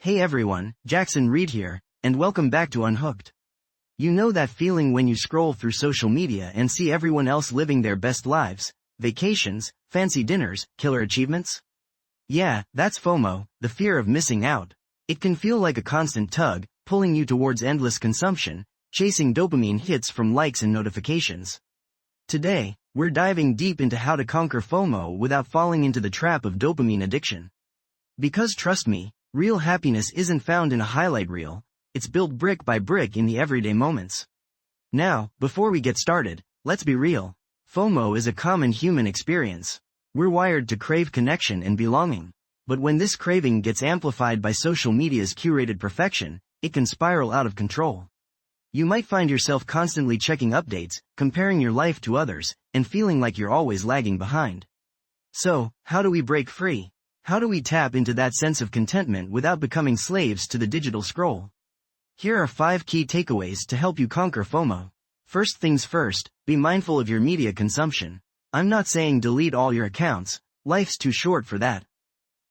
Hey everyone, Jackson Reed here, and welcome back to Unhooked. You know that feeling when you scroll through social media and see everyone else living their best lives, vacations, fancy dinners, killer achievements? Yeah, that's FOMO, the fear of missing out. It can feel like a constant tug, pulling you towards endless consumption, chasing dopamine hits from likes and notifications. Today, we're diving deep into how to conquer FOMO without falling into the trap of dopamine addiction. Because trust me, real happiness isn't found in a highlight reel, it's built brick by brick in the everyday moments. Now, before we get started, let's be real. FOMO is a common human experience. We're wired to crave connection and belonging. But when this craving gets amplified by social media's curated perfection, it can spiral out of control. You might find yourself constantly checking updates, comparing your life to others, and feeling like you're always lagging behind. So, how do we break free? How do we tap into that sense of contentment without becoming slaves to the digital scroll? Here are 5 key takeaways to help you conquer FOMO. First things first, be mindful of your media consumption. I'm not saying delete all your accounts, life's too short for that.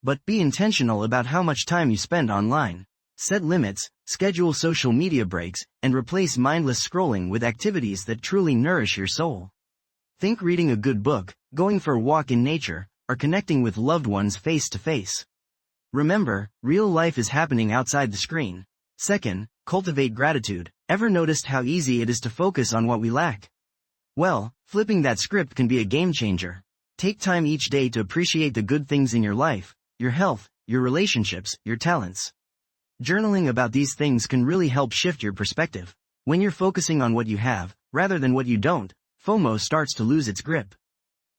But be intentional about how much time you spend online. Set limits, schedule social media breaks, and replace mindless scrolling with activities that truly nourish your soul. Think reading a good book, going for a walk in nature, or connecting with loved ones face to face. Remember, real life is happening outside the screen. Second, cultivate gratitude. Ever noticed how easy it is to focus on what we lack? Well, flipping that script can be a game changer. Take time each day to appreciate the good things in your life, your health, your relationships, your talents. Journaling about these things can really help shift your perspective. When you're focusing on what you have, rather than what you don't, FOMO starts to lose its grip.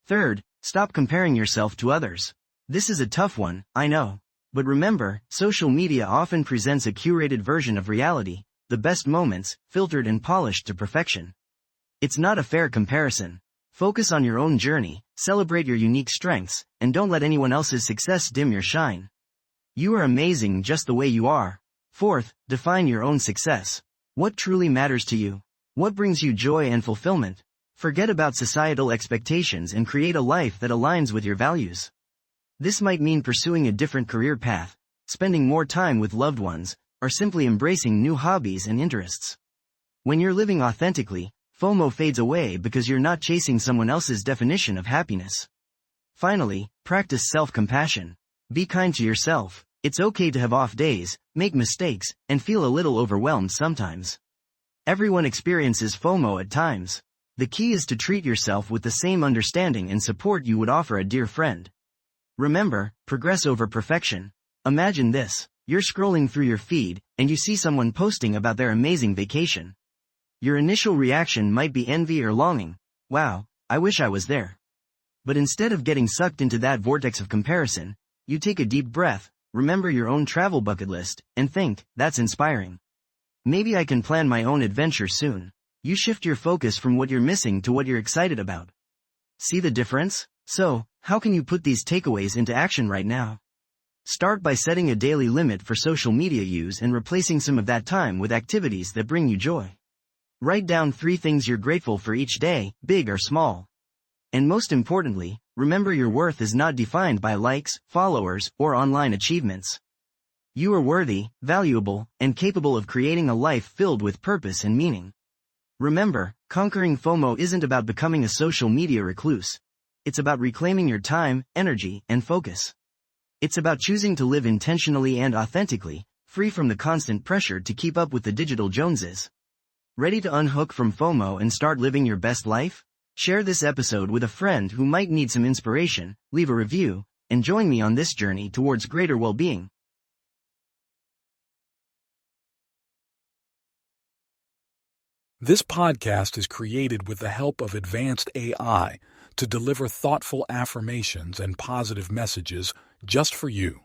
Third, stop comparing yourself to others. This is a tough one, I know. But remember, social media often presents a curated version of reality, the best moments, filtered and polished to perfection. It's not a fair comparison. Focus on your own journey, celebrate your unique strengths, and don't let anyone else's success dim your shine. You are amazing just the way you are. Fourth, define your own success. What truly matters to you? What brings you joy and fulfillment? Forget about societal expectations and create a life that aligns with your values. This might mean pursuing a different career path, spending more time with loved ones, or simply embracing new hobbies and interests. When you're living authentically, FOMO fades away because you're not chasing someone else's definition of happiness. Finally, practice self-compassion. Be kind to yourself. It's okay to have off days, make mistakes, and feel a little overwhelmed sometimes. Everyone experiences FOMO at times. The key is to treat yourself with the same understanding and support you would offer a dear friend. Remember, progress over perfection. Imagine this. You're scrolling through your feed, and you see someone posting about their amazing vacation. Your initial reaction might be envy or longing. Wow, I wish I was there. But instead of getting sucked into that vortex of comparison, you take a deep breath, remember your own travel bucket list, and think, that's inspiring. Maybe I can plan my own adventure soon. You shift your focus from what you're missing to what you're excited about. See the difference? So, how can you put these takeaways into action right now? Start by setting a daily limit for social media use and replacing some of that time with activities that bring you joy. Write down 3 things you're grateful for each day, big or small. And most importantly, remember your worth is not defined by likes, followers, or online achievements. You are worthy, valuable, and capable of creating a life filled with purpose and meaning. Remember, conquering FOMO isn't about becoming a social media recluse. It's about reclaiming your time, energy, and focus. It's about choosing to live intentionally and authentically, free from the constant pressure to keep up with the digital Joneses. Ready to unhook from FOMO and start living your best life? Share this episode with a friend who might need some inspiration, leave a review, and join me on this journey towards greater well-being. This podcast is created with the help of advanced AI to deliver thoughtful affirmations and positive messages just for you.